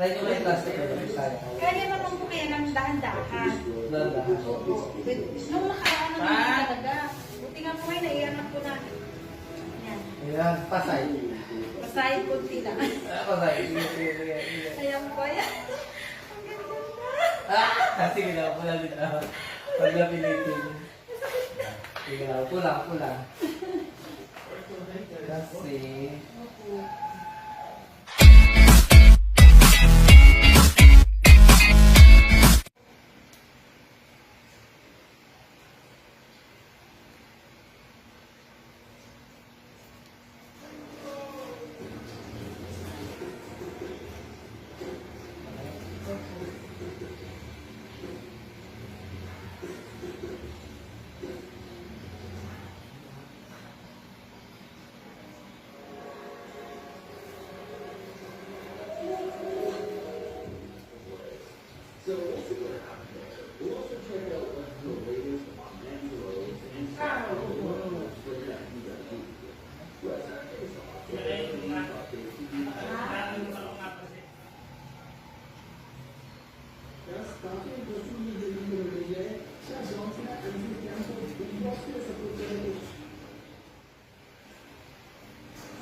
Try nyo lang yung plastic na kaya. Kaya naman po kaya ng dahan-dahan. Dahan-dahan. Oo. Nung nakaraan naman talaga. Buti nga po ngayon, naiyanap ko na. Yan. Ayan, pasay. Masay kunti lang. Pasay. Sige. Ayan po yan. Ang ganda. Sige na, pula din ako. Pag napilitin. Sige na, pula. Kasi...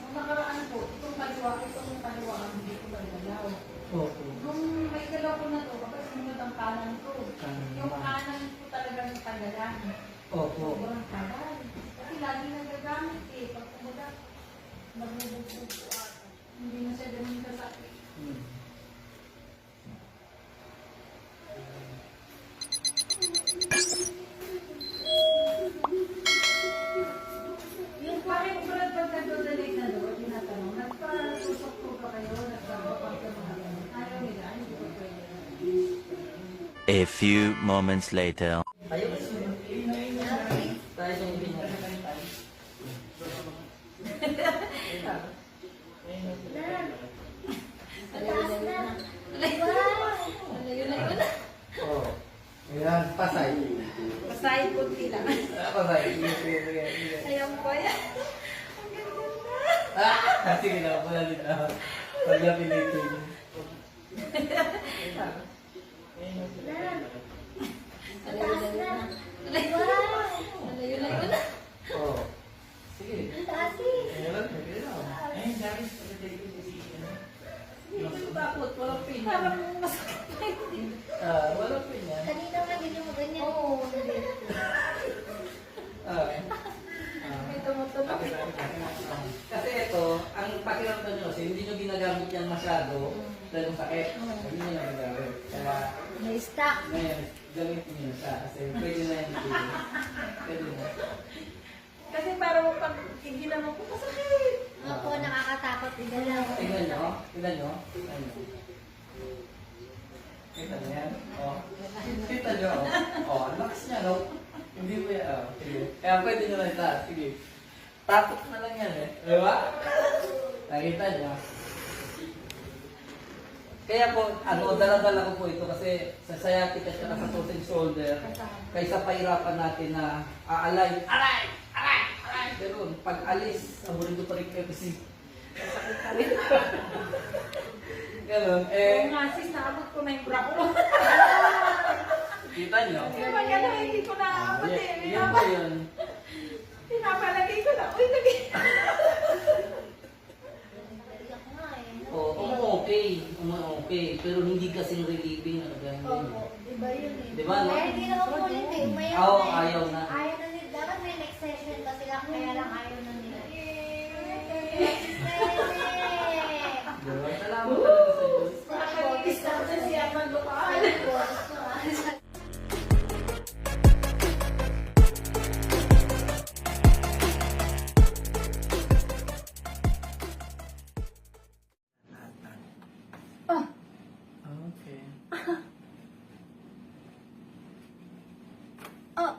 Nakaraan po, itong kaliwa ang hindi ko nagalaw. Opo. Nung may galaw ko na to, kapag sumunod ang kanan ko, yung kanan ko talaga ng tagalan. Opo. Sobrang tagal. Kasi lagi nagagamit eh. Pag kumulat, nagbubugbog po ata. Hindi na siya ganun kasakit. Yung parang brad pagkadodalik na doon, tinatanong, nagpa-susok po ba kayo? Nagpa-pagkamahalan? Ayaw nila, hindi ko pwede. A few moments later. Tayo kasi tayo sa ibig Taas na. Alayo na yun. Oh. Ayan, pasay. Masay kunti lang. Pasay. Sige. Ayan po yan. Ang ganda. Sige na, pula din ako. Pag napilitin. Taas na. Alayo na yun. Oh. Sige. Taas eh. Ayan, sige na. Sige, bakit? Walang pin. Parang masakit pa yun. Walang pin yan. Kanina nga din mo ganyan. Oo. May tumutunog. Kasi ito, ang pakiramdam nyo kasi hindi nyo ginagamit yan masyado dahil sakit. Hindi nyo nagagamit. Kaya May stock. ngayon, gamitin nyo siya kasi pwede na yan. Pwede na. Kasi parang pag ginawa ko masakit. Opo, nakakatakot igalaw. Tingnan nyo. Tingnan nyo. Tingnan nyo. Kita nyo yan? Oh. Kita nyo. Oh, ang lakas niya, no? Hindi mo yan. Oh, sige. Kaya pwede nyo lang itaas. Sige. Tapos na lang yan eh. Diba? Nakita nyo. Kaya po, dala-dala ko po ito kasi sa sciatic at saka sa total shoulder, kaysa pahirapan natin na aalay. Aray! Ganun. Pag alis, ang huling ko pa rin kasi. Masakit ka rin. Ganun. Oo nga sis, naabot ko na yung bra ko. Kita nyo? Kaya pag ano, hindi ko naabot eh. Yan ba yun? Pinapalagay ko na. Uy, lagi. Iyak nga eh. Oo, okay. Pero hindi kasing relieving. Opo, iba yun eh. Diba, no? Kaya hindi naman po ulit eh. Umayaw Oo, na eh. ayaw na. Ayaw na nila. Dapat may next session kasi lang kaya lang ayaw na nila. Diba? Salamat talaga sa Diyos. Nakalilis na sa siya maglukaan. Okay. Oh.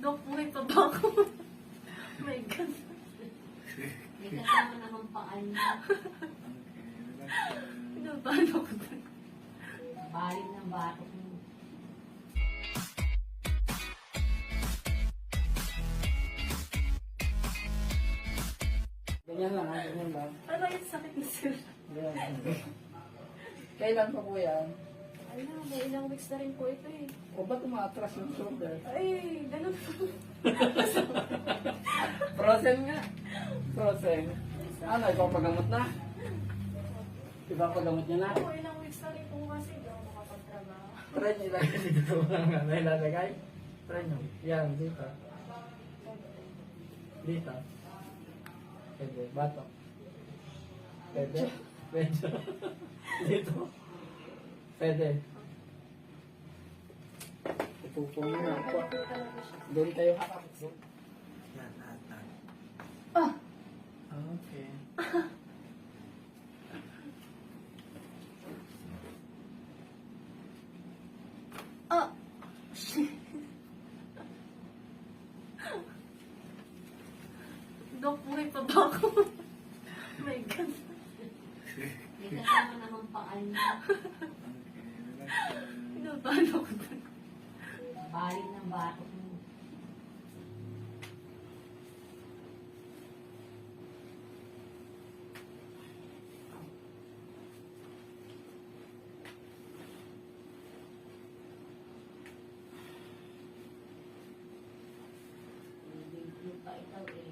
Dok, may pa ba ako? My God. May kasama naman paan niya. Pinabahan ako. Baling ng batok mo. Ganyan lang, ha? Ganyan lang. Ano yung sakit na sir? Yan. Kailan pa po yan? Ay na, may ilang weeks na rin po ito eh. O ba't umatras yung shoulder? Ay, ganun po. Frozen nga. Frozen. Ano, ipapagamot na? Ipapagamot niya na? Ako, ilang weeks na rin po kasi hindi ako makapagtrabaho. Try niyo ilagay dito lang nga na ilalagay. Try niyo. Yan, dito. Dito. Pwede. Bato. Pwede. Medyo. Dito. Pwede. Upo mo na. Upo. Doon tayo kakapit. Yan, lahat. Ah! Okay. Ah! Dok, buhay pa ba ako? Oh my God. May kasama naman paan niya. Pinabahan ako dun. Balik ng batok mo. Hindi pa ikaw eh.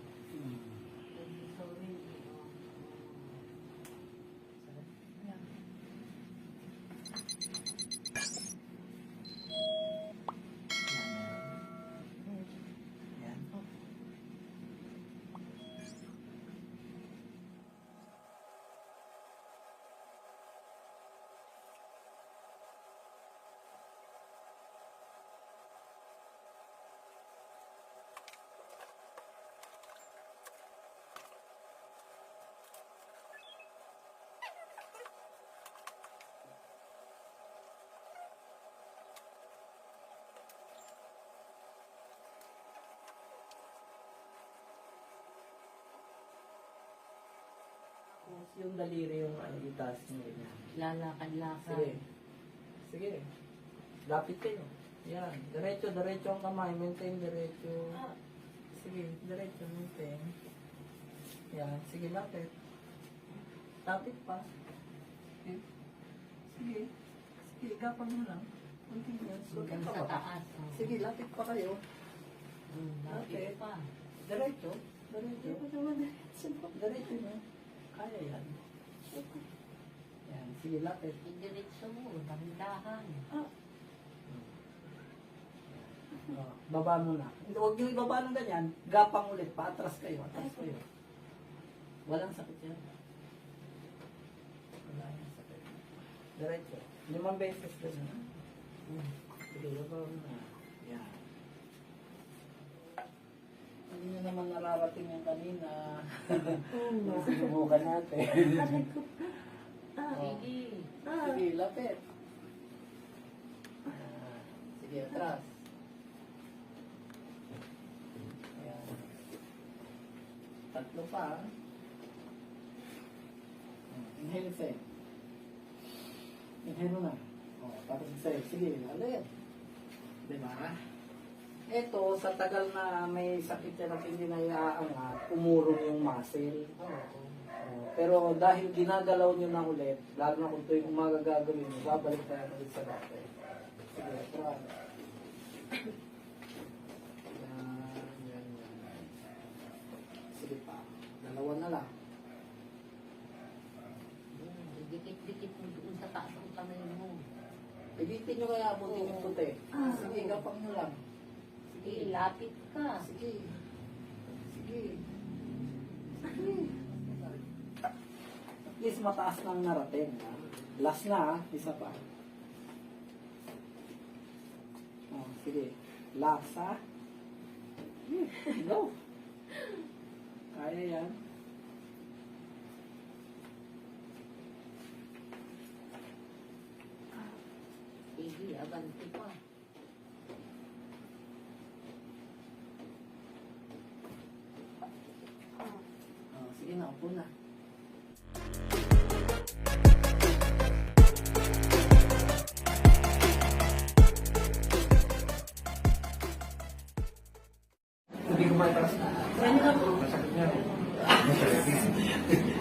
Hindi ikaw rin eh. Yan. Yung daliri yung ano, itaas niyo ganyan. Lalakad-lakad. Sige. Sige. Lapit kayo. Yan. Diretso, diretso ang kamay. Maintain diretso. Sige, diretso, maintain. Yan. Sige, lapit. Lapit pa. Sige. Sige. Sige, gapang mo lang. Continuous. Hanggang Lapit sa pa ba? taas. oh. Sige, lapit pa kayo. Lapit pa. Diretso. Diretso. Diretso mo. Kaya yan. Yan. Sige, lapit. Idiretso mo. Dahan-dahan. Oh, baba mo na. Huwag niyo ibaba ng ganyan. Gapang ulit. Paatras kayo. Atras kayo. Walang sakit yan. Wala yung sakit. Diretso. 5 beses din. Sige, baba mo na. Yan. Hindi nyo naman nararating yung kanina. Sinubukan natin. Oh. Sige. Sige, lapit. Sige, atras. Ayan. Tatlo pa. Inhale sa'yo. Inhale mo na. Tapos sa'yo. Sige, alit. Diba? Ito, sa tagal na may sakit yan at hindi na iaangat, umurong yung muscle. Pero dahil ginagalaw nyo na ulit, lalo na kung tuwing umaga gagawin nyo, babalik tayo ulit sa dati. Sige, try. Yan. Sige pa. Dalawa na lang. Dikit-dikit mo doon sa taas ang kamay mo. Ibitin nyo kaya abutin yung puti. Sige, gapang nyo lang. Sige, lapit ka. Sige. Sige. At least mataas nang narating. Ha? Last na, ha? Isa pa. Oh, sige. Last, ha? Go. Kaya yan. Sige, abanti pa. Oh, sige na, upo na. Hindi ko matras na. Masakit niya.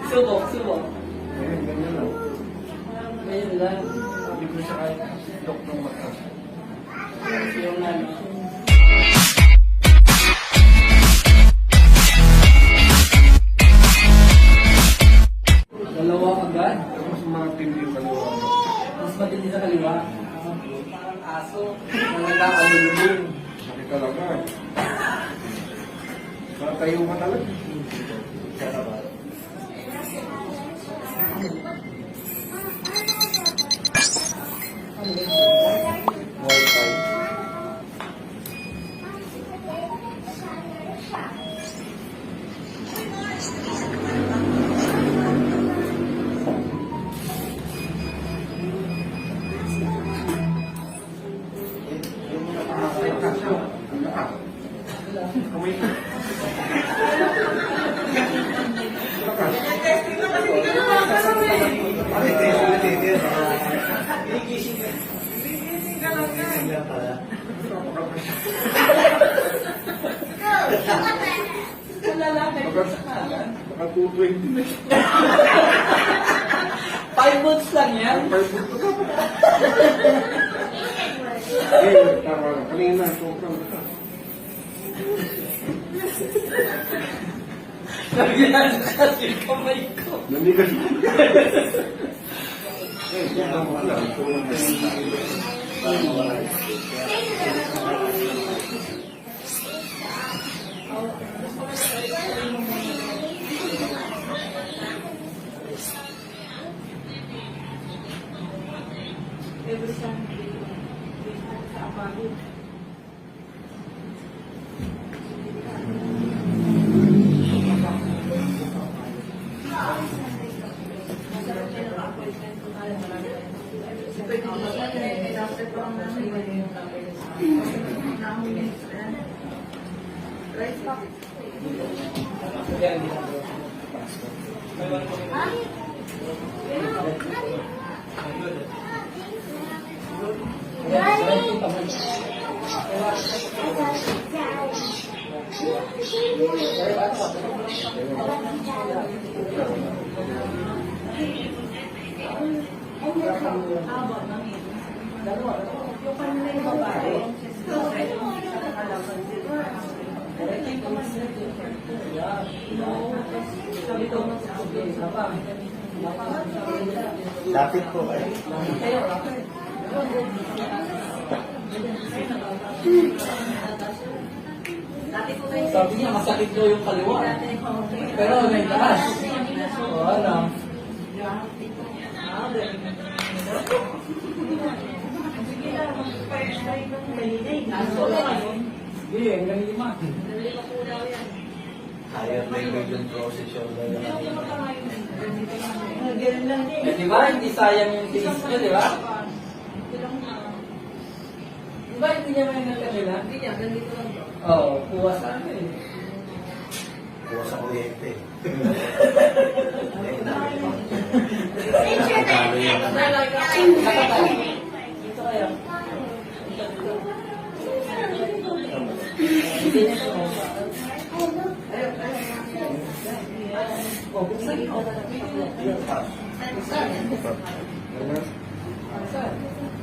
Subok, subok. Ayun, ganyan lang. Ngayon lang. Hindi ko siya kahit dok ng mataas. Yung ano. Dalawa agad. Mas matindi yung kaliwa. Mas matindi sa kaliwa. Parang aso. Nangagaalulubong. Sakit talaga. Matayo ka talaga. Muay Thai. Kamay ka. Baka 220 na siya. 5 months lang yan. Eh, tama lang. Kanina, sobrang na. Nagyan kasi kamay ko. Nanigas. Eh, sobrang mo lang. Sobrang Every Sunday, sa Apagod. Yan. Yung kanila yung babae. Lapit po eh. Sabi niya, masakit daw yung kaliwa. Pero may taas. O ano? Hindi, hanggang 5. Higher language and process yung Eh, di ba? Hindi sayang yung tiis niya, di ba? Di ba hindi niya may nagkanila? Hindi niya, ganito lang to. Oo, kuha sa akin. Kuha sa kuryente. Nakatali. Dito kaya. Hindi niya ito. Oh, buksan mo. Saan?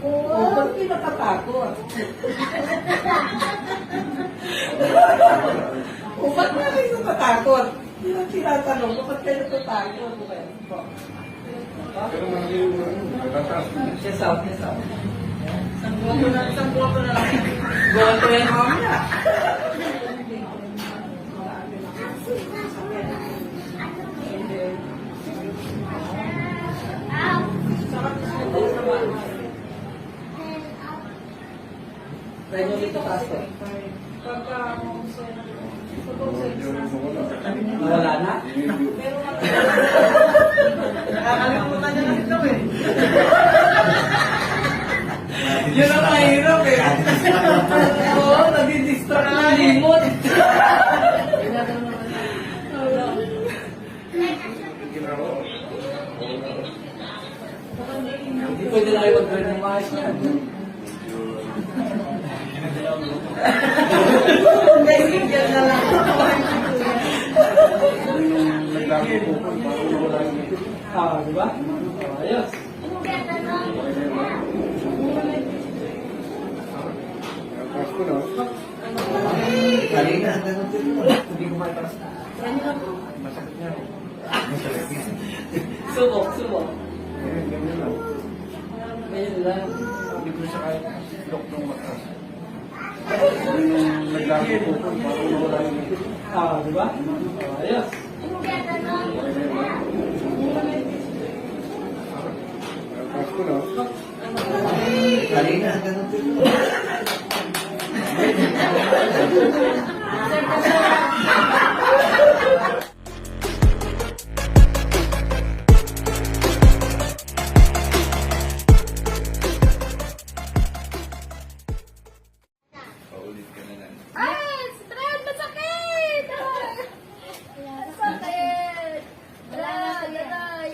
Oh, ba't di nakatakot? Oh, ba't na kayo natatakot? Tinatanong ko, ba't kayo natatakot? Pero malaki yung natataas. Siya south. Isang buwan ko na lang. Buwan ko yan mamaya. Try mo dito, Pastor. Wala na? Nakakalimutan niya lang ito eh. Yun ang mahirap eh. Oo, nadidistract na limot. Hindi pwede na kayo mag-burn ng maayos niyan. Hindi, na lang. Naglago po po. Bago nawala yung ngipin. Di ba? Ayos. Tapos ko na. Kanina, hindi ko maiparas na. Masakit niya. Subok, subok. Ganyan lang. Ngayon lang. Hindi ko siya kahit lock ng matas. Yung naglago po po. Bago nawala yung ngipin. Di ba? Ayos. Tapos ko na. Kanina, Paulit ka na lang. Ay! Strand! Masakit! Masakit! Aray! Aray!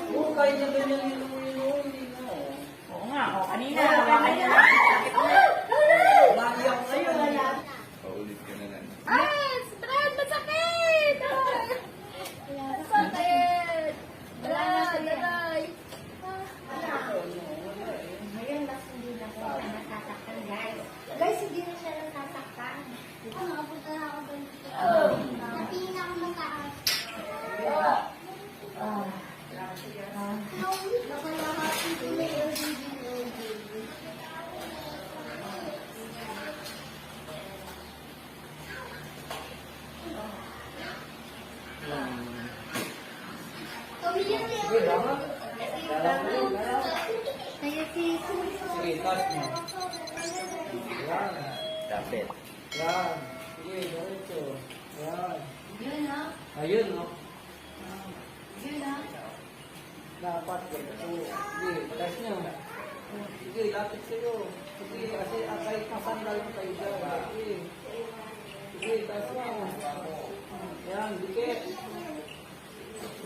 Oo, kaya niya ganyan yung hindi na. Oo nga, o kanina, kanina. Naiyak sa'yo. Paulit ka na lang. Ay! Strand! Masakit! Masakit! Aray! Aray! Ngayon, mas hindi na po siya nasasaktan, guys. Guys, hindi na siya nasasaktan. Nakapunta na ako doon. Natingin ako mataas. Nakalahati ko na yung Kaya si Sige, taas mo. Yan. Lapit. Yan. Sige, diretso. Yan. Yun, ha? Ayun, no? Yun, ha? Dapat ganito. Sige, taas nyo. Sige, lapit sa'yo. Sige, kasi kahit masandal mo kayo dyan. Sige. Sige, taas mo. Yan, dikit.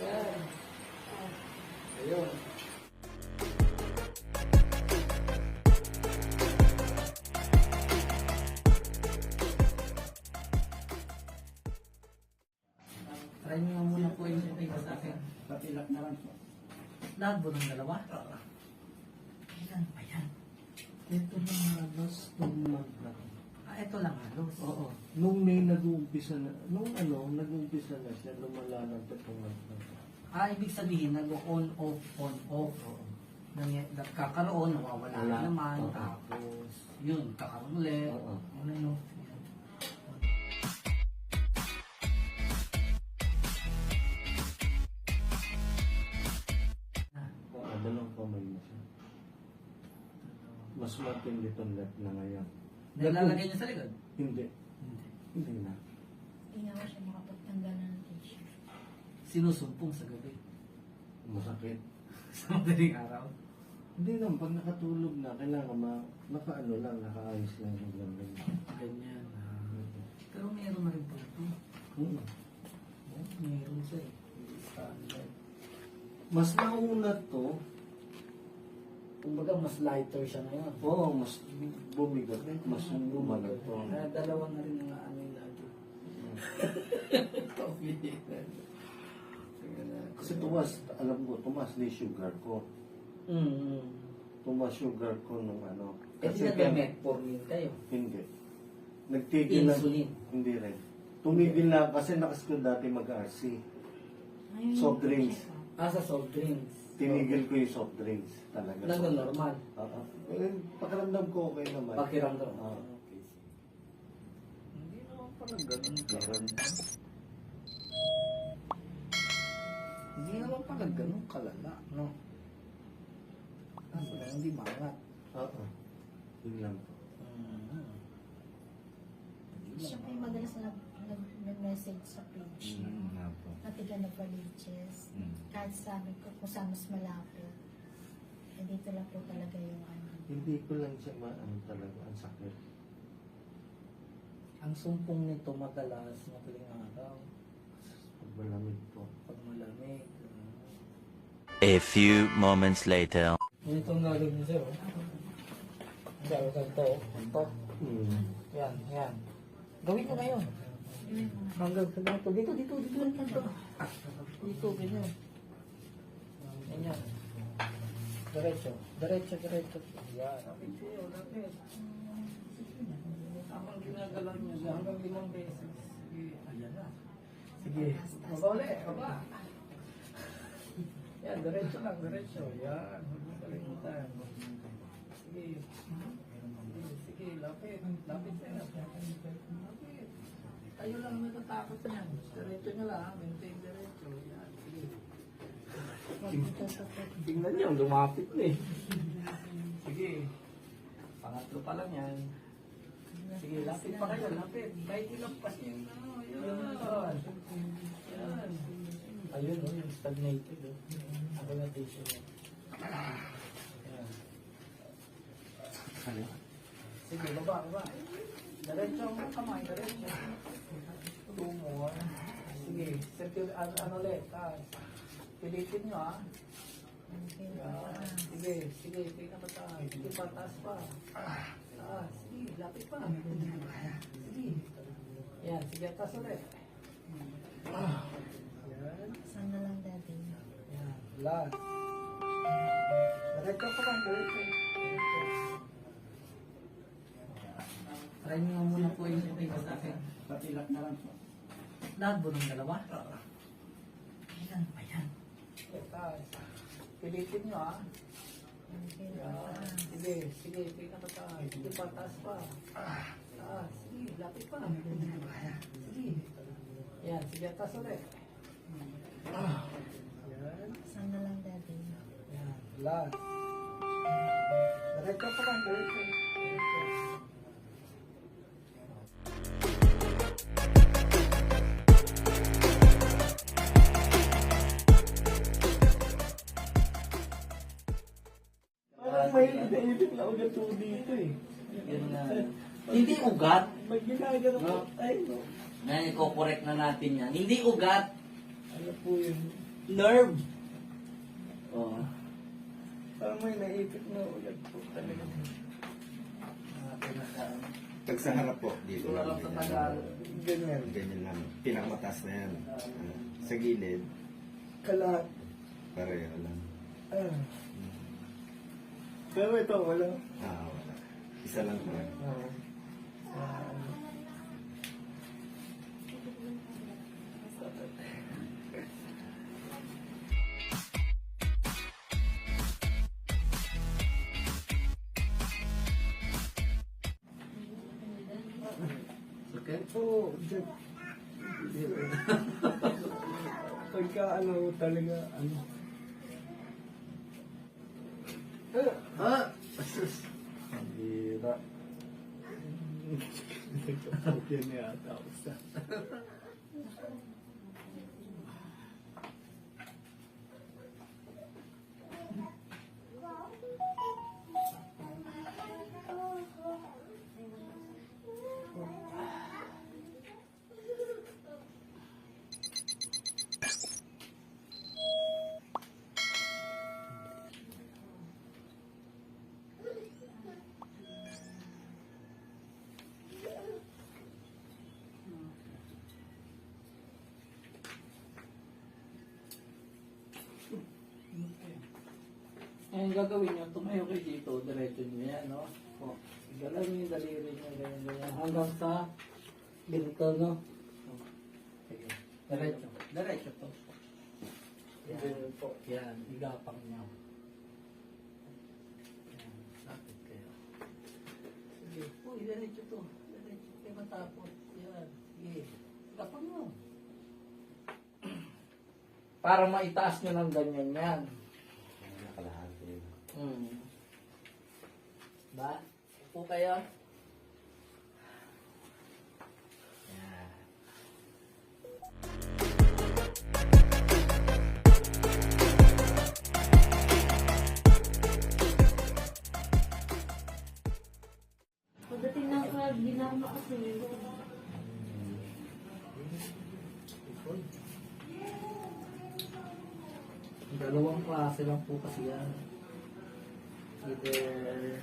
Yan. Ayun. Try nyo nga muna po yung tingin sa akin. Papilak na lang po. Lahat po ng dalawa? Ilan pa yan? Ito lang halos nung Ito lang halos. Oo. Nung may nag-uumpisa na, nag-uumpisa na siya, lumalanag na tumatang. Ibig sabihin, nag-on, off, on, off. Nagkakaroon, nawawala Wala. na naman. Oo. Tapos, yun, kakaroon ulit. Oo. Ano yun? Dalawang kamay na siya. Mas matindi itong left na ngayon. Nilalagay niya sa likod? Hindi. Hindi. Hindi na. Hindi na ako siya makapagtanggal ng t-shirt. Sinusumpong sa gabi. Masakit. Sa madaling araw. Hindi naman, pag nakatulog na, kailangan nakaano lang, nakaayos lang yung ganda. Ganyan. Pero meron na rin po ito. Meron siya eh. Hindi standard. Mas nauna to, Kumbaga, mas lighter siya ngayon. oo, mas bumigat, mas lumalag to. Kaya dalawa na rin ang ano yung lagi. Coffee. Kasi tumas, alam ko, tumas na yung sugar ko. Tumas sugar ko nung ano. Kasi nag-metformin kayo. Hindi. Nagtigil lang. Insulin. Hindi rin. Tumigil na kasi nakas ko dati mag-RC. Soft drinks. Sa soft drinks. Tinigil ko yung soft drinks talaga. Lang normal. Oo. Pakiramdam ko okay naman. Pakiramdam. Oo. Okay. Hindi naman pala ganun. Hindi naman pala ganun kalala, no? Kaso lang, hindi mangat. Oo. Yun lang po. Siya po yung madalas nag-message sa page niya. Nga po. Natiga na Baliches. Kahit sabi ko kung saan mas malapit. Eh dito lang po talaga yung ano. Hindi ko lang siya maano talaga, ang sakit. Ang sumpong nito madalas madaling araw. Pag malamig po. Pag malamig. A few moments later. Ito ang gagawin niyo sir. Ito. Yan, yan. Gawin ko ngayon. Hanggang sa ganito. Dito. Dito, ganyan. Ganyan. Diretso. Yan. Lapit kayo, lapit. Habang ginagalan niyo siya, hanggang 5 beses. Sige, ayan na. Sige, baba ulit, baba. Yan, diretso lang, diretso. Yan, huwag mo kalimutan. Sige. Sige, lapit. Lapit sa'yo. Lapit. Kayo lang natatakot niyan. Diretso nyo lang. Maintain diretso. Yan, sige. Tingnan niyo, lumapit na eh. Sige. Pangatlo pa lang yan. Sige, lapit pa kayo, lapit. Kahit ilampas niyo yung ano, yan. Yan. Ayun, oh, yung stagnated, oh. Acclimatization. Yan. Sige, baba. Diretso ang kamay, diretso. 2 more. Sige, ano ulit, taas. Pilitin nyo, ah. Yan. Sige, tingnan pa taas. Sige pa, taas pa. Taas, sige, lapit pa. Sige. Yan, sige, taas ulit. Yan. Sana lang dati. Yan, last. Diretso pa lang, diretso. Try nyo nga muna po yung tingin sa akin. Patilak na lang po. Lahat po ng dalawa? Ilan pa yan? Taas. Pilitin nyo, ah. Yan. Sige, tingnan pa taas. Sige pa, taas pa. Taas, sige, lapit pa. Sige. Yan, sige, taas ulit. Yan. Sana lang dati. Yan, last. Diretso pa lang, diretso. Parang may naibig na ugat ko dito eh. Yun nga. Hindi ugat. Pag ginagano ko, ay no. Ngayon, i-correct na natin yan. Hindi ugat. Ano po yun? Nerve. Oh. Parang may naibig na ugat po talaga. Pag sa harap po, dito Wala lang. lang sa tagal. Ganyan. Ganyan lang. Pinakamatas na yan. Sa gilid, Kalat. pareho lang. Ah. Pero ito, wala. Wala. Isa lang po. Okay? Oo, dyan. Pagka ano talaga, ano. Asus. Ang hira. Okay na yata ako sa. Ngayon gagawin nyo, tumayo kayo dito, diretso nyo yan, no? O, igalan nyo yung daliri nyo, ganyan, hanggang sa ganito, no? O, sige, diretso, diretso to. Yan, po, yan, igapang nyo. Yan, lapit kayo. Sige, uy, diretso to, diretso kayo matapos, yan, sige, igapang nyo. Para maitaas nyo ng ganyan yan. Nakalahati. Ba? Upo kayo. hindi na ako makasuyo. Dalawang klase lang po kasi yan. Either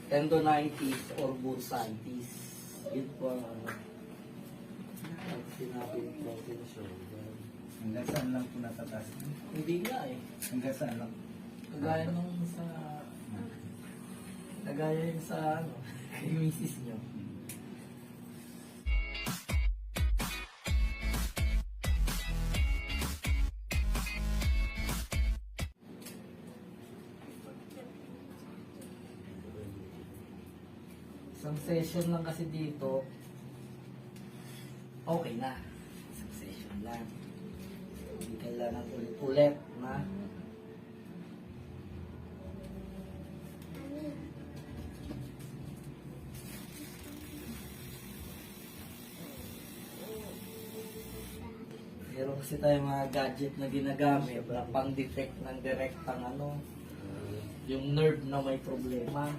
tendonitis or bursitis. Yun po ang ano. Pag sinabing frozen shoulder. Hanggang saan lang po natataas? Hindi nga eh. Hanggang saan lang? Kagaya nung sa... Kagaya yung sa ano, kay misis nyo. Isang session lang kasi dito, okay na. Isang session lang. Hindi kailangan ulit-ulit na. Meron kasi tayong mga gadget na ginagamit na pang-detect ng direktang ano, yung nerve na may problema.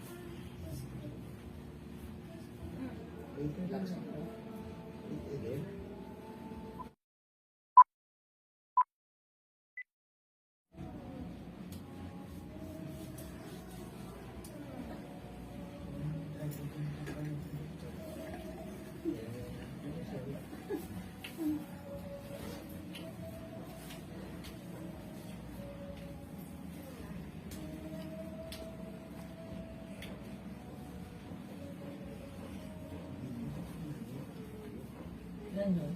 Yan yun.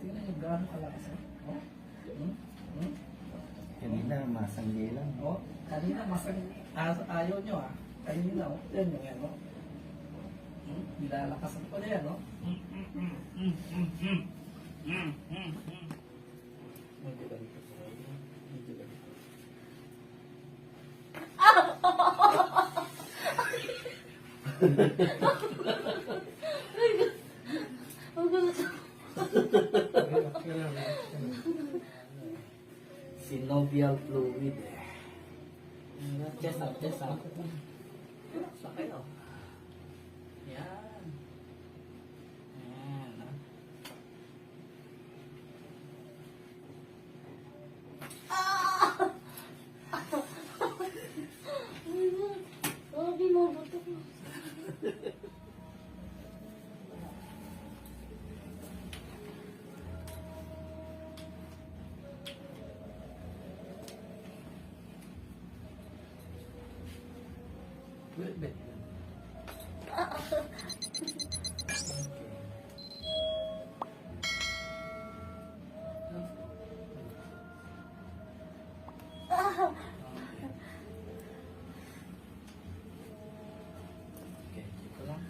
Tingnan nyo gaano kalakas. Oh? Kanina, masanggi lang. Oh? Kanina masang ayaw nyo ah. Kanina oh. Yan yung yan oh. Nilalakasan ko na yan oh. Medyo ganito. Medyo ganito. Synovial fluid eh. Chest up, chest up. Sa kayo. Yan. Yan. Sabi mo, buto ko. Wait, wait. Okay, dito lang.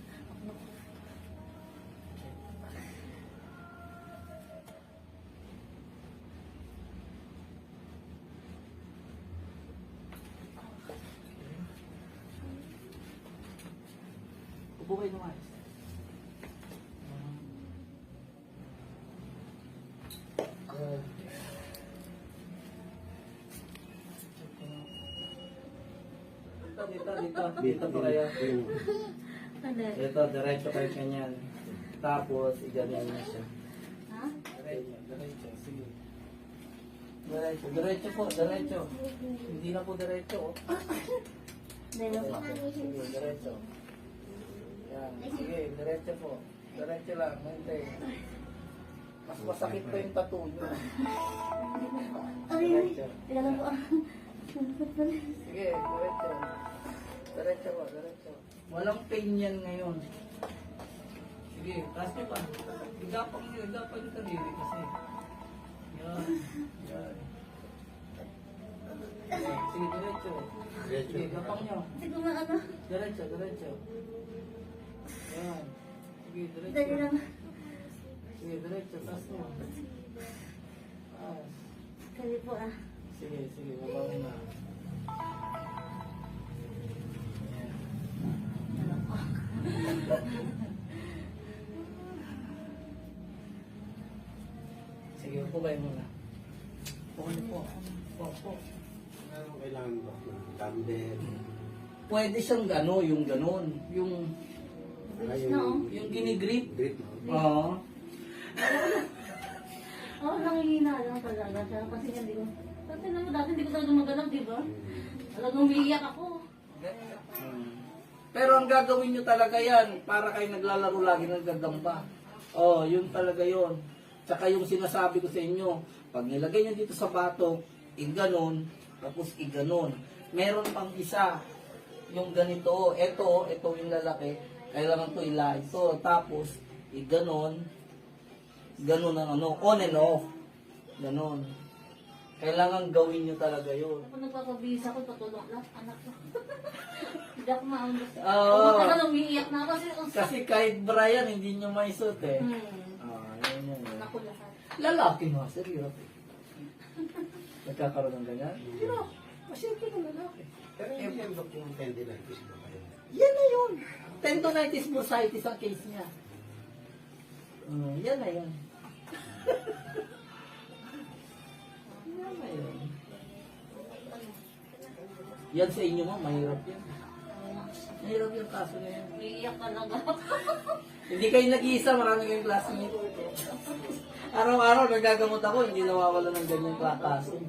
Upo kayo naman. Good. Dito pa kayo. Ito, diretso kayo kanyan. Tapos, iganyan na siya. Ha? Diretso. Sige. Diretso po, diretso. Hindi na po diretso. Oh. Sige, diretso. Yan, sige, diretso po. Diretso lang, hindi. Mas masakit pa yung tattoo nyo. Diretso. Tingnan mo. Sige, diretso. Diretso po, diretso. Walang pain yan ngayon. Sige, taas nyo pa. Igapang yung kadiri kasi. Yan, yan. Sige, diretso. Sige, gapang nyo. Sige nga ano. Diretso, diretso. Yan. Sige, Dali diretso. lang. Sige, diretso. Taas nyo. Taas. Kali po ah. Sige, sige. Mabawin na. Sige, upo kayo muna. Upo. Ano kailangan ba? Dumbbell. Pwede siyang yung ganon. Yung ginigrip. Grip. Oo. Nangihina lang talaga siya. Kasi hindi ko, dati hindi ko talaga magalaw, di ba? Talagang umiiyak ako. Pero ang gagawin nyo talaga yan, para kayo naglalaro lagi ng gagamba. Yun talaga yun. Tsaka yung sinasabi ko sa inyo, pag nilagay nyo dito sa batok, iganon, tapos iganon. Meron pang isa, yung ganito, ito yung lalaki, kailangan to ilay. So, tapos, iganon, ganon ang on and off. Ganon. Kailangan gawin nyo talaga yun. Ako nagpapabisa ko, patulog lang, anak ko. Hindi ako maambas. Oo. Ako talagang umiiyak na ako kasi Kasi kahit Brian, hindi nyo maisot eh. Yun. anak ko lahat. Lalaki nga, sir, hirap eh. Nagkakaroon ng ganyan? Hirap. Masyempre ng lalaki. Pero hindi yan ba kung tendinitis ba kayo? Yan na yun. Tendonitis bursitis ang case niya. Yan na yun. Yan na yun. Yan sa inyo mo, mahirap yan. Mahirap yung kaso na yan. Umiiyak talaga ako. Hindi kayo nag-iisa, marami kayong classmate. Araw-araw nagagamot ako, hindi nawawala ng ganyang kaso.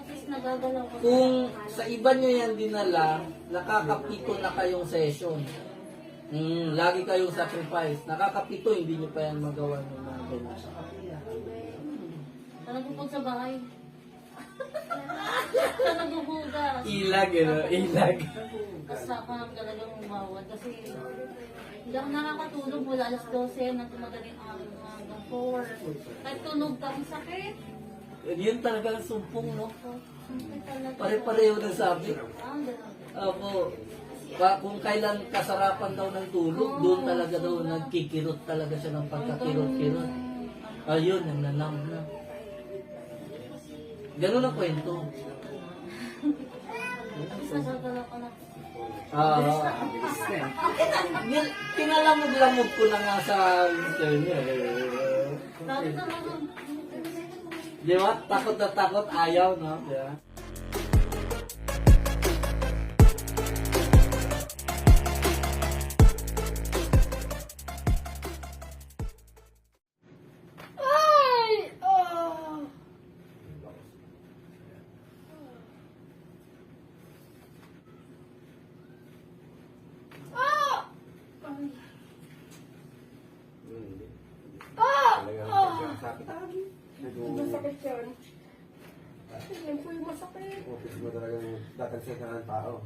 Kasi nagagalaw ko. Kung sa iba nyo yan dinala, nakakapito na kayong session. Lagi kayong sacrifice. Nakakapito, hindi nyo pa yan magawa ng mga ganyan. Talagang pag sa bahay. Talagang hugas. Ilag, ilag. Kasama talagang umawad kasi hindi ako nakakatulog mula alas 12 na tumadaling araw hanggang 4. Kahit tulog kami sakit. Yun talaga ang sumpong, no? Sakit talaga. Pare-pareho na sabi. Ganun. Opo. Kung kailan kasarapan daw ng tulog, doon talaga daw nagkikirot talaga siya ng pagkakirot-kirot. Ayun, nananam na. Ganun ang kwento. Nagagalaw ka na. Pinalamog-lamog ko na nga sa internet. Dati talagang Di ba? Takot na takot, ayaw, no? Di ba? Talagang sakit. Masakit yun. Yan po yung masakit. Office mo talagang datansin ka ng tao.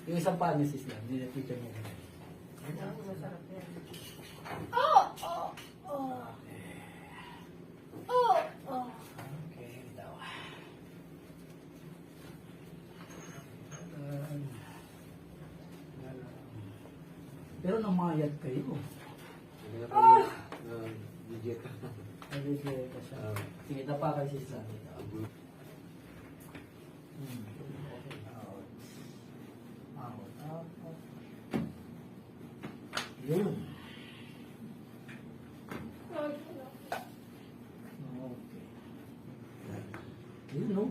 Yung isang pharmacist lang, hindi na teacher mo. Okay, daw. Pero namayad kayo. Hindi na tayo digit. Nabibigay ka siya. Sige, dapa kayo si Sally. Out. Yun. Okay. Yun, no?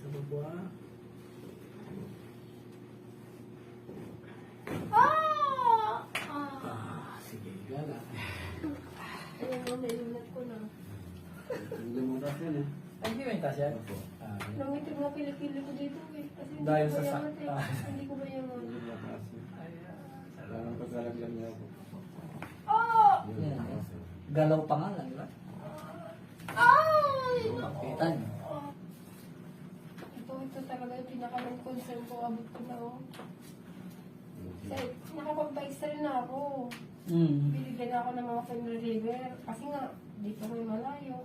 Sa baba. Sige, gala. Ayun mo, naiunat ko na. Hindi mo kasi yan eh. Ay, hindi ba yung tasya? Nangitig na kilikili ko dito eh. Kasi hindi Dahil ko sa bayaman sakta. eh. Hindi ko bayaman. Hindi mo kasi. Kailangan pagkalaglan niya ako. Yan. Galaw pa nga lang, di ba? Kita niyo. Ito talaga yung pinaka-main concern ko. Abot ko na oh. Kasi nakapag-paisa rin na ako. Binigyan na ako ng mga pain reliever. Kasi nga, dito may malayo.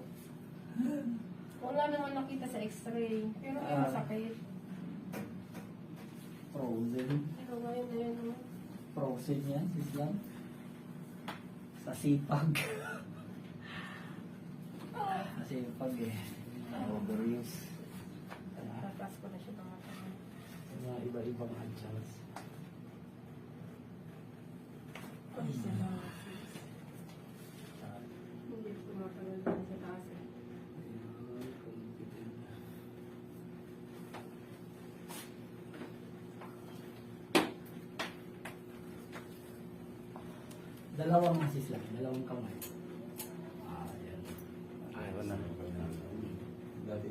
Wala naman nakita sa x-ray. Pero may masakit. Frozen. Pero ngayon na yun. Oh. Frozen yan, Islam. Sa sipag. masipag eh. Overuse. Tapos ko na siya mga tanong. Mga iba-ibang adjust. Ay, siya na. Hindi ko mapanood na sa taas. Dalawang assist lang, dalawang kamay. Yan. Ay, wala na. Dati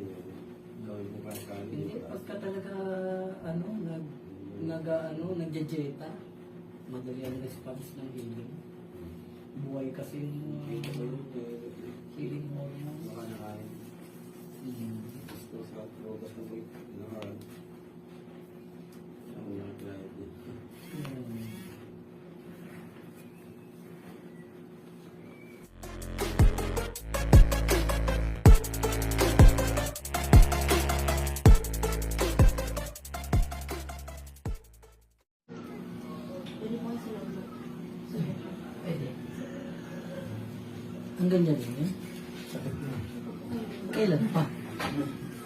gawin mo pa ang kanin. Hindi, pagka talaga, nagja-jeta, madali ang response ng healing. Buhay kasi yung healing hormone. Baka nakain. Gusto sa lobas ng weight. Nakain. Ang nakaklayat niya. Pwede mo sila. Pwede. Ang ganyan din yun? Sakit na. Kailan pa?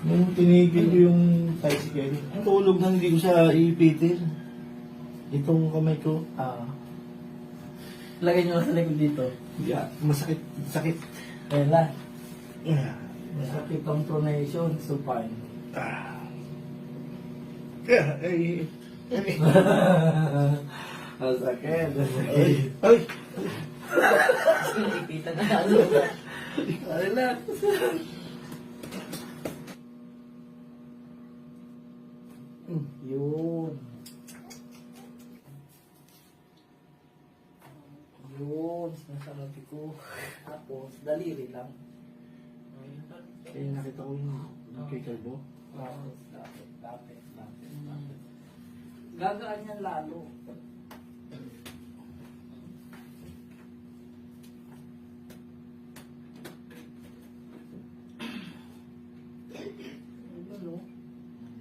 Nung tinigil ko yung tricycle, tulog na hindi ko siya iipitin. Itong kamay ko, Lagay nyo sa likod dito. yeah, masakit, sakit. Kailan? Yeah. Masakit ang pronation, supine. Yeah, ay, Masakit. ay, ay, Ipitan na lalo. Relax. Yun. Yun. Sinasabi ko. Tapos, daliri lang. ay, nakita ko yung kay Calvo. Tapos, lapit. Gagaan yan lalo.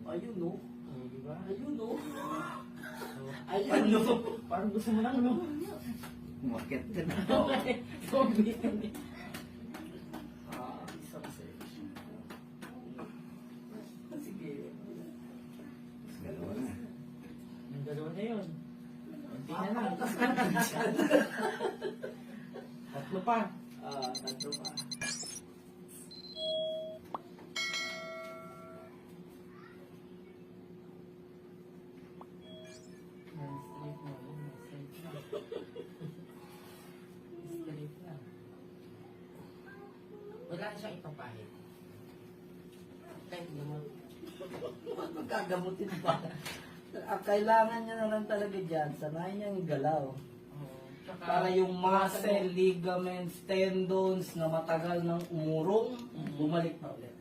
Ayun o. Diba? Ayun o. Ayun o. Parang gusto mo lang, no? Umakit ka na. Isang section. Sige. Dalawa na. Yung dalawa na yun. Hindi na lang. Tatlo pa. Tatlo pa. Wala na siyang ipapahit. Kahit naman. Magkagamutin pa. Kailangan niya na lang talaga dyan. Sanayin niyang galaw. Para yung muscle, ligaments, tendons na matagal nang umurong, bumalik na ulit.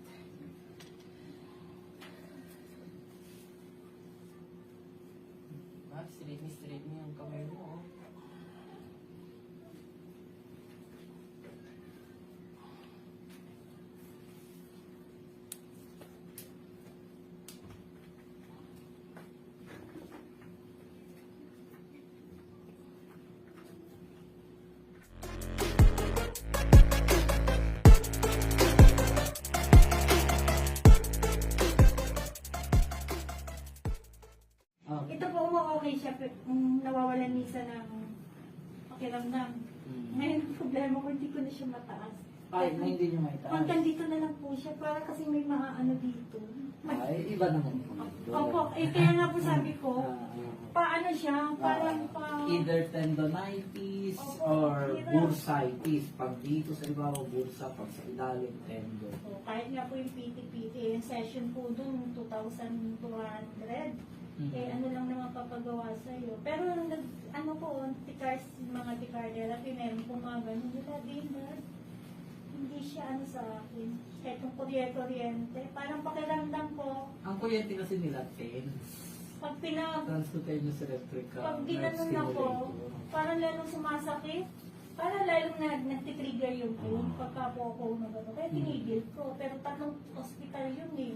Straight mo yung kamay mo. Oh. Ito po okay siya, nawawalan minsan ng pakiramdam. Ngayon, problema ko, hindi ko na siya mataas. Ay, na hindi niyo maitaas. Hanggang dito na lang po siya, para kasi may mga ano dito. Ay, iba naman. Opo, kaya nga po sabi ko, paano siya, parang Either tendonitis or bursitis. Pag dito sa ibabaw, bursa. Pag sa ilalim, tendon. kahit nga po yung PT-PT, yung session po dun, 2,200. Eh, ano lang naman papagawa sa'yo. Pero, ano po, mga tikar therapy, meron po mga ganun. Wala din, hindi siya ano sa akin. Etong kuryente, parang pakiramdam ko, Ang kuryente kasi nila, pag transcutaneous electrical pag nerve ginanon ako, stimulator. parang lalong sumasakit. Parang lalong nagtitrigger yung pain pagka po ako na gano'n. Kaya tinigil ko. Pero 3 hospital yun eh.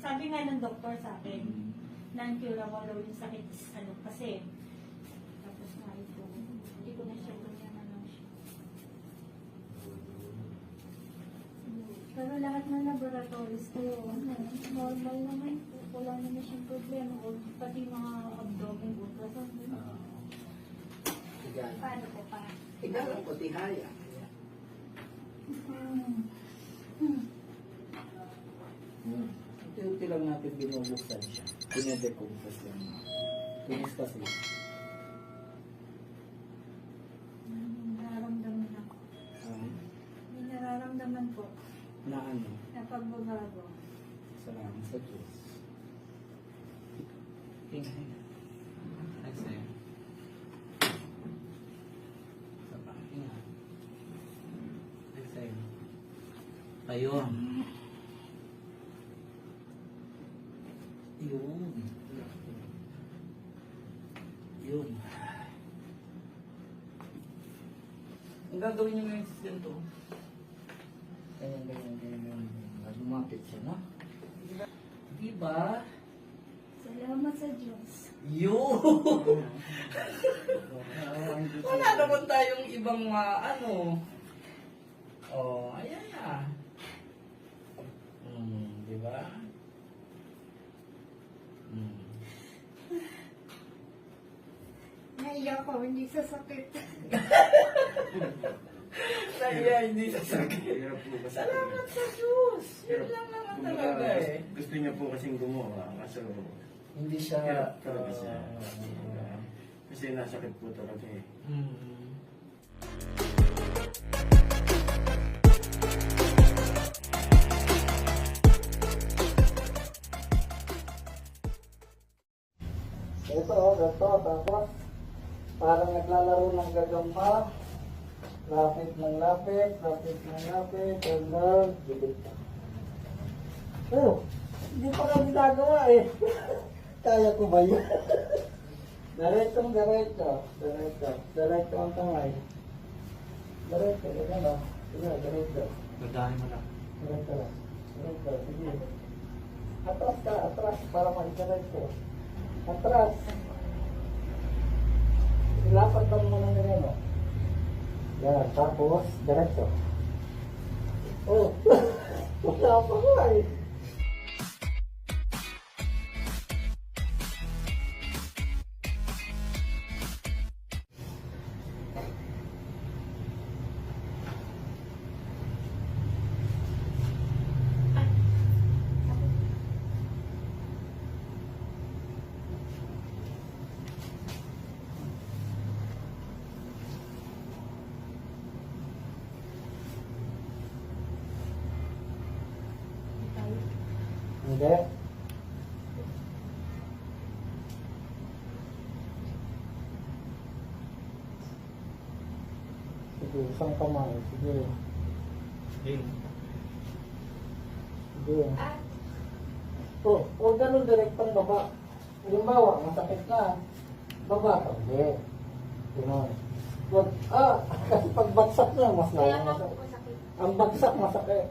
Sabi nga ng doktor sa akin, non-curable daw yung sakit. Ano kasi. Tapos nga ito. Hindi ko na siya ganyan na lang siya. Pero lahat ng laboratories ko, normal naman po. Wala naman siyang problema. O pati mga abdomen ultrasound. Tiga. Paano po pa? Tiga lang po, tihaya. Unti-unti lang natin binubuksan siya. Pinedecompose lang. Kumusta siya? Nararamdaman ako. May nararamdaman po Na ano? na pagbabago. Salamat sa Diyos. Tingnan. Exhale. Sa pakinga. Exhale. Ayun. Yun. Yun. Ang gagawin niyo ngayon sa ganito. Ganyan. Lumapit siya, no? Diba? Salamat sa Diyos. Yun! Wala naman tayong ibang ano. Oh, ayan na. Diba? Naiyak ko, hindi sa sakit. Kaya hindi sasakit. Hirap po kasi. Salamat sa Diyos! Yun lang naman Kumbaga, talaga eh. Gusto niya po kasing gumawa. Kaso, Hindi siya... hirap talaga siya. Kasi nasakit po talaga eh. Ito, tapos parang naglalaro ng gagamba. Lapit ng lapit, and then, gilid ka. Oh, hindi pa kami nagawa eh. Kaya ko ba yun? Diretso ang kamay. Diretso, ano? Sige, diretso. Dadahin mo lang. Diretso lang. Sige. Atras, para mag-diretso. Atras. Ilapat lang mo ng ganyan, oh. Yan, tapos, diretso. Oh, wala pa nga eh. Hindi. Sige, isang kamay. Sige. Sige. Oh, huwag ganun direktang baba. Halimbawa, masakit na. Baba ka. Hindi. Gano'n. Huwag, kasi pag bagsak na, mas Kaya lalo nga po masakit. masakit. Ang bagsak, masakit.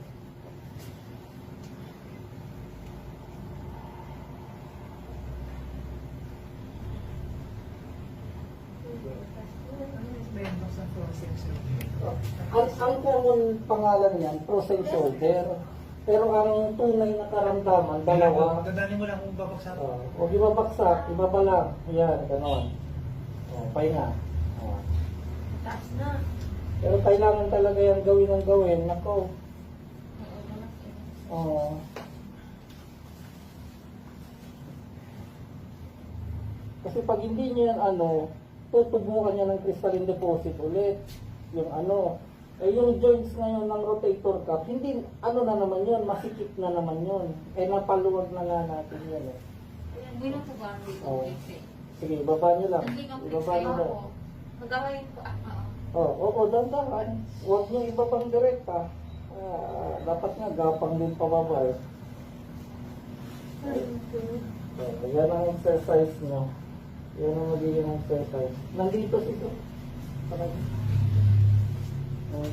Ang common pangalan niyan, frozen shoulder. Pero ang tunay na karamdaman, dalawa. Dadaanin mo lang kung babagsak. Huwag ibabaksak, ibaba lang. Yan, ganon. Pahinga. Taas na. Pero kailangan talaga yan gawin ng gawin. Nako. Oo. Kasi pag hindi niyo yan tutubukan niya ng crystalline deposit ulit. Yung yung joints ngayon ng rotator cuff, hindi, na naman yun, masikip na naman yun. Napaluwag na nga natin yun eh. Hindi na po ba ang Oo. dito? Sige, ibaba niyo lang. Hindi kang Ibaba niyo lang. Magawain ko. Oo, dandahan. Huwag niyo ibabang direkta. Dapat nga, gapang din pababa eh. Yan ang exercise niyo. Yan ang magiging exercise. Nandito sito.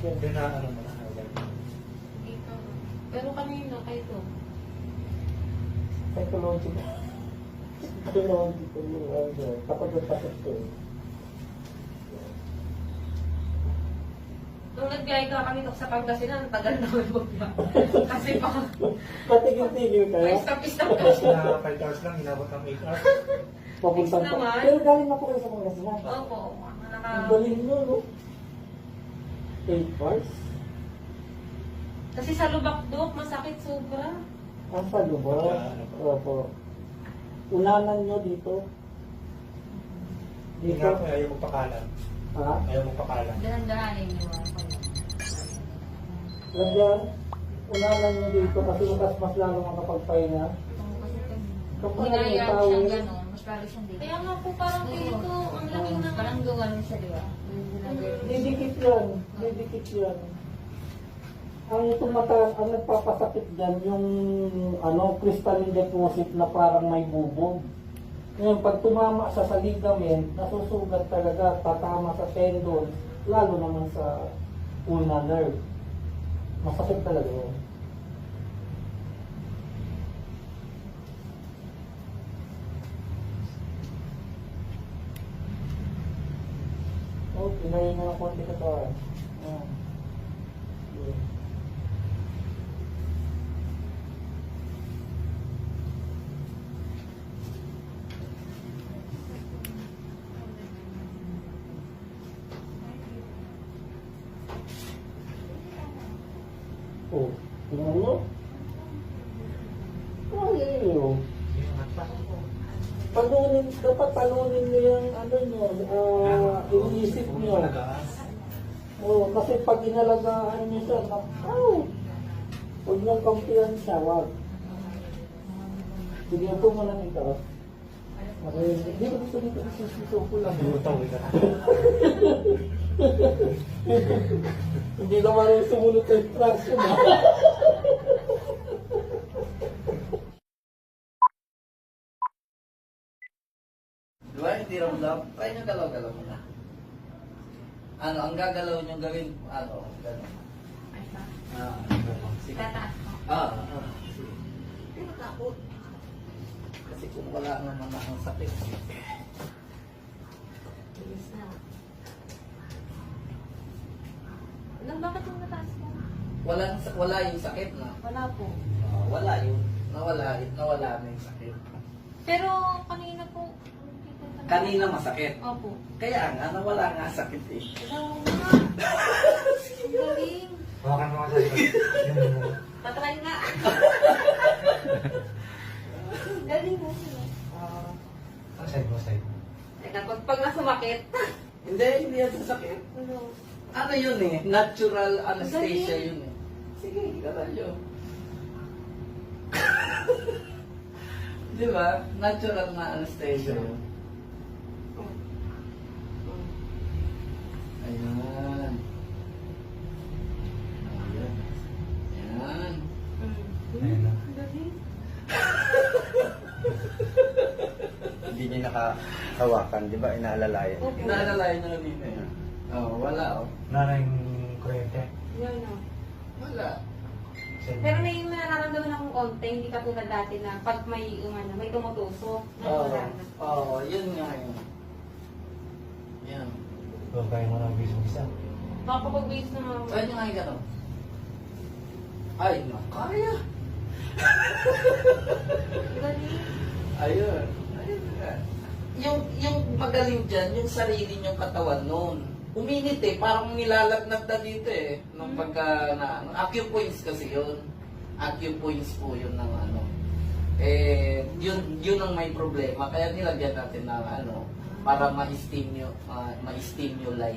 Dinaanan mo na. Dito. Pero kanina kayo to. Psychological. Kapag nagpasok ko eh. Nung nag-gaya ka kami sa Pangasinan, tagal na magpapya. Patigil-tigil kayo. May stop-stop ka. Na 5 hours lang, inabot ng 8 hours. Papuntan Next pa. naman. Pero galing na po kayo sa Pangasinan. Opo. Ang galing nyo, no? 8 hours? Kasi sa lubak dok, masakit sobra. Ang salo ba? Opo. Unanan nyo dito. Hindi Dito. nga po, ayaw magpakalan. Ha? Ayaw magpakalan. Dahan-dahanin niyo. Ganyan. Unanan nyo dito kasi mas lalo makapagpahinga. Kapag may Hinayaan tao, siyang gano'n, mas lalo siyang dito. Kaya nga po parang dito, ang laki na. Parang gawan siya, di ba? didikit yan. Didikit yan. Ang ang nagpapasakit dyan, yung crystalline deposit na parang may bubog. Ngayon, pag tumama sa ligament, nasusugat talaga, tatama sa tendon, lalo naman sa ulnar nerve. Masakit talaga yun. Oh, pinayin mo na konti ka to. Ayan. Okay. Oh, tingnan mo. Ay, oh. Dapat talunin nyo yung iniisip nyo. Oh, kasi pag inalagaan nyo siya, huwag niyong kampihan siya, wag. Sige, ito mo lang ito. Dito ko lang. Hindi naman yung sumunod sa instruction, ha? Diba? Hindi ramdam. Try nyo galaw-galaw mo na. Ang gagalaw nyo gawin, gano'n. Sige. Tataas ko. Sige. Hindi matakot. Kasi kung wala naman na ang sakit. Bilis na. Alam, bakit yung nataas mo? Wala yung sakit na. Wala po. Wala yun. Nawala na yung sakit. Pero kanina po, Kanina masakit. opo. Kaya nga, nawala nga sakit eh. Hello, ma. Ang galing. Hawakan mo nga sa likod. Patry nga. Galing mo sila. Side mo, side. Teka, pag nasumakit. Hindi yan sasakit. Ano yun eh? Natural anesthesia Galing. yun eh. Sige, karadyo. Di ba? Natural na anesthesia yun. Ayan. Ayan. Ayan. Ayun na. Galing. Hindi niya nakahawakan, di ba? Inaalalayan. Opo. Naalalayan nyo kanina eh. Wala oh. Nara yung kuryente. Yan o. Wala. Pero may nararamdaman akong konti, hindi katulad dati na pag may may tumutusok. Yun nga yun. Yan. Huwag kayo mo ng bis-bisa. Baka kapag base na mga... Kaya nyo nga yung gano'n. Ay, kaya. Galing. Ayun. Ayun nga. Yung magaling dyan, yung sarili nyong katawan noon. Uminit eh, parang nilalagnat na dito eh. Nung pagka acupoints kasi yun. Acupoints po yun ng yun ang may problema. Kaya nilagyan natin ng para ma-stimulate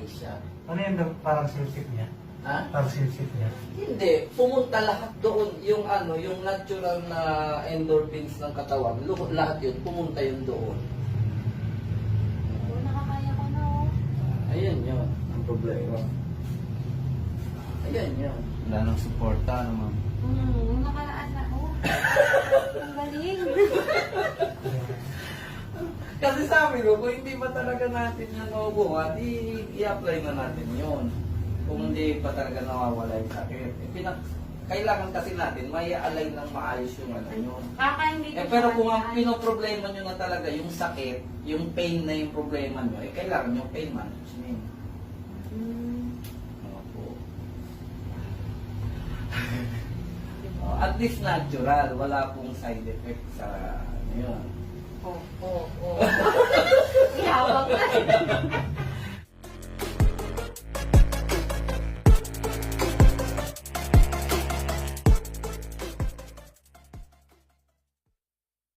siya. Ano yung parang silsip niya? Ha? Parang silsip niya. Hindi, pumunta lahat doon yung yung natural na endorphins ng katawan, lahat yun, pumunta yun doon. Oo, nakakaya ko na o. Ayun yun, ang problema. Ayun yun. Wala nang suporta, ma'am. Yung nakaraan na o. Ang galing. Kasi sabi ko, kung hindi pa talaga natin yan nabubuhat, i-apply na natin yun. Kung hindi pa talaga nawawala yung sakit. Kailangan kasi natin, may align ng maayos yung yun. Kakain dito. Pero kung ang pinoproblema nyo na talaga yung sakit, yung pain na yung problema nyo, kailangan yung pain management. Opo. At least natural, wala pong side effect sa ano yun.